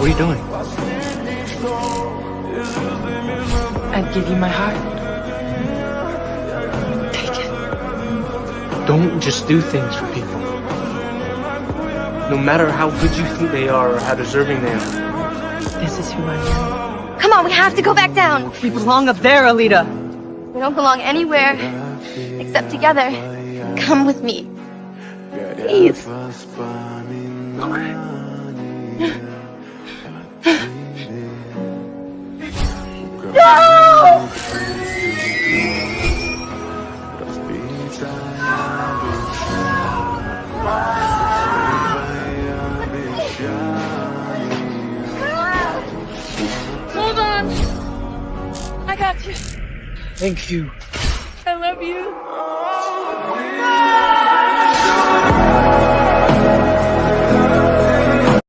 are you doing? I'd give you my heart. Take it. Don't just do things for people. No matter how good you think they are or how deserving they are. This is who I am. Come on, we have to go back down. We belong up there, Alita. We don't belong anywhere except together. Come with me. Please. No! Hold on. I got you. Thank you. I love you.